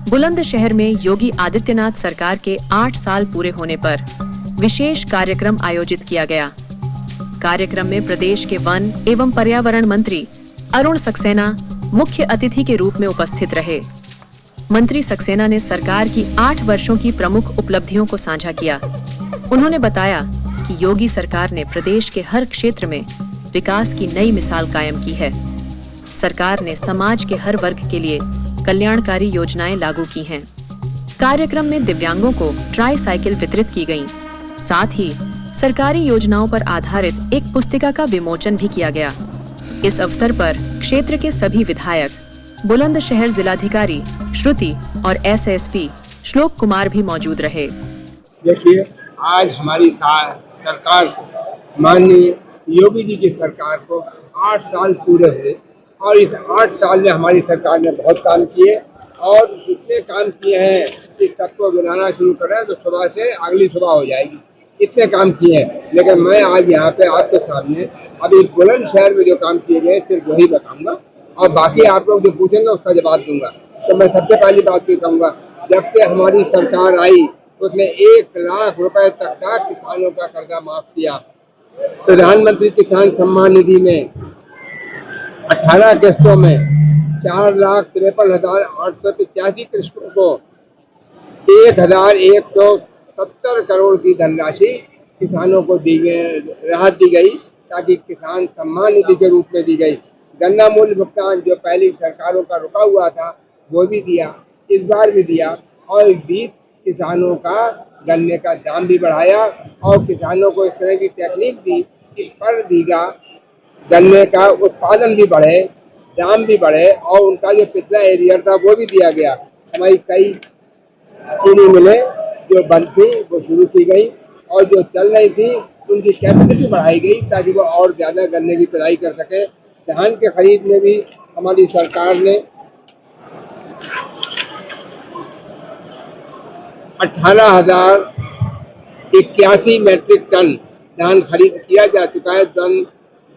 बुलंदशहर में योगी आदित्यनाथ सरकार के 8 साल पूरे होने पर विशेष कार्यक्रम आयोजित किया गया। कार्यक्रम में प्रदेश के वन एवं पर्यावरण मंत्री अरुण सक्सेना मुख्य अतिथि के रूप में उपस्थित रहे। मंत्री सक्सेना ने सरकार की 8 वर्षों की प्रमुख उपलब्धियों को साझा किया। उन्होंने बताया कि योगी सरकार ने प्रदेश के हर क्षेत्र में विकास की नई मिसाल कायम की है। सरकार ने समाज के हर वर्ग के लिए कल्याणकारी योजनाएं लागू की हैं। कार्यक्रम में दिव्यांगों को ट्राई साइकिल वितरित की गईं। साथ ही सरकारी योजनाओं पर आधारित एक पुस्तिका का विमोचन भी किया गया। इस अवसर पर क्षेत्र के सभी विधायक, बुलंदशहर जिलाधिकारी श्रुति और एसएसपी श्लोक कुमार भी मौजूद रहे। देखिए, आज हमारी सरकार को, माननीय योगी जी की सरकार को 8 साल पूरे हुए और इस 8 साल में हमारी सरकार ने बहुत काम किए और इतने काम किए हैं कि सबको गिनाना शुरू करें तो सुबह से अगली सुबह हो जाएगी, इतने काम किए हैं। लेकिन मैं आज यहाँ पे आपके सामने अभी बुलंदशहर में जो काम किए गए सिर्फ वही बताऊंगा और बाकी आप लोग जो पूछेंगे उसका जवाब दूंगा। तो मैं सबसे पहली बात ये कहूँगा, जब से हमारी सरकार आई उसने 1 लाख रुपए तक का किसानों का कर्जा माफ किया। प्रधानमंत्री किसान सम्मान निधि में 18 किस्तों में 4,53,885 कृषकों को 1,170 करोड़ की धनराशि किसानों को राहत दी गई, ताकि किसान सम्मान निधि के रूप में दी गई। गन्ना मूल्य भुगतान जो पहली सरकारों का रुका हुआ था वो भी दिया, इस बार भी दिया और इस बीच किसानों का गन्ने का दाम भी बढ़ाया और किसानों को इस तरह की टेक्निक दी कि पर बीघा गन्ने का उत्पादन भी बढ़े, दाम भी बढ़े और उनका जो पिछला एरियर था वो भी दिया गया। हमारी कई चीनी मिलें जो बंद थी वो शुरू की गई और जो चल रही थी उनकी कैपेसिटी बढ़ाई गई ताकि वो और ज़्यादा गन्ने की पेराई कर सके। धान के खरीद में भी हमारी सरकार ने 18,081 मीट्रिक टन धान खरीद किया जा चुका है।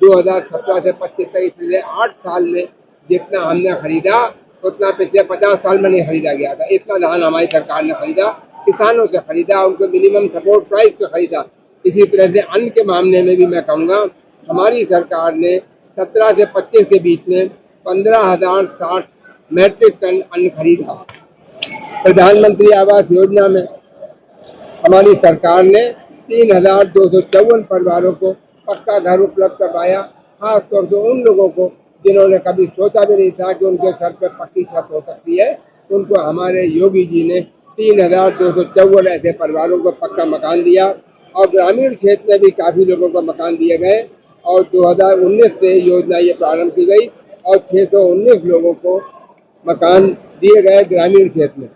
2017 से 25 तक पिछले 8 साल में जितना हमने खरीदा उतना पिछले 50 साल में नहीं खरीदा गया था। इतना धान हमारी सरकार ने खरीदा, किसानों से खरीदा, उनको मिनिमम सपोर्ट प्राइस पे खरीदा। इसी तरह से अन्न के मामले में भी मैं कहूँगा हमारी सरकार ने 17 से 25 के बीच में 15,060 मीट्रिक टन अन्न खरीदा। प्रधानमंत्री आवास योजना में हमारी सरकार ने 3,254 परिवारों को पक्का घर उपलब्ध करवाया। खासतौर से उन लोगों को जिन्होंने कभी सोचा भी नहीं था कि उनके सर पर पक्की छत हो सकती है, उनको हमारे योगी जी ने 3,254 ऐसे परिवारों को पक्का मकान दिया और ग्रामीण क्षेत्र में भी काफ़ी लोगों को मकान दिए गए और 2019 से योजना ये प्रारंभ की गई और 619 लोगों को मकान दिए गए ग्रामीण क्षेत्र में।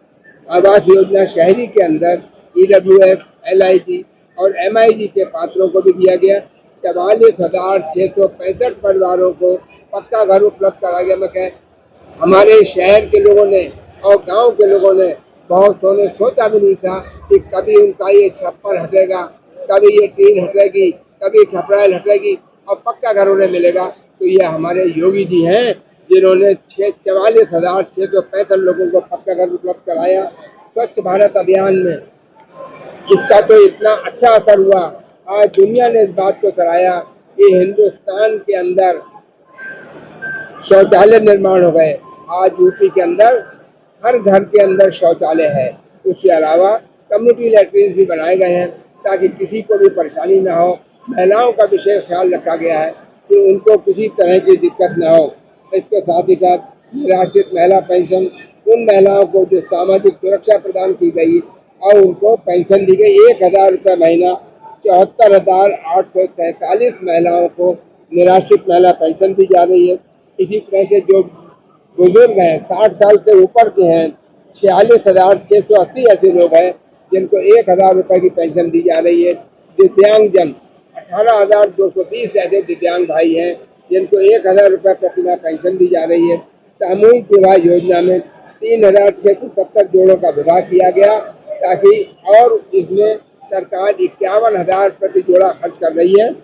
आवास योजना शहरी के अंदर EWS, LIG और MIG के पात्रों को भी दिया गया। 44,665 परिवारों को पक्का घर उपलब्ध कराया गया। मैं कह हमारे शहर के लोगों ने और गांव के लोगों ने बहुत सोने सोचा भी नहीं था कि कभी उनका ये छप्पर हटेगा, कभी ये टीन हटेगी, कभी खपराइल हटेगी और पक्का घर उन्हें मिलेगा। तो ये हमारे योगी जी हैं जिन्होंने 44,665 लोगों को पक्का घर उपलब्ध कराया। स्वच्छ भारत अभियान में इसका तो इतना अच्छा असर हुआ, आज दुनिया ने इस बात को कराया कि हिंदुस्तान के अंदर शौचालय निर्माण हो गए। आज यूपी के अंदर हर घर के अंदर शौचालय है। उसके अलावा कम्युनिटी लैट्रिन भी बनाए गए हैं ताकि किसी को भी परेशानी ना हो। महिलाओं का विशेष ख्याल रखा गया है कि उनको किसी तरह की दिक्कत ना हो। इसके साथ ही साथ राष्ट्रीय महिला पेंशन उन महिलाओं को जो सामाजिक सुरक्षा प्रदान की गई और उनको पेंशन दी गई 1,000 रुपये महीना। 74,843 महिलाओं को निराश्रित महिला पेंशन दी जा रही है। इसी तरह से जो बुजुर्ग हैं 60 साल से ऊपर के हैं 46,680 ऐसे लोग हैं जिनको 1,000 रुपये की पेंशन दी जा रही है। दिव्यांगजन 18,220 ऐसे दिव्यांग भाई हैं जिनको 1,000 रुपये प्रतिमाह पेंशन दी जा रही है। सामूहिक विवाह योजना में 3,670 जोड़ों का विवाह किया गया ताकि और इसमें सरकार 51,000 प्रति जोड़ा खर्च कर रही है।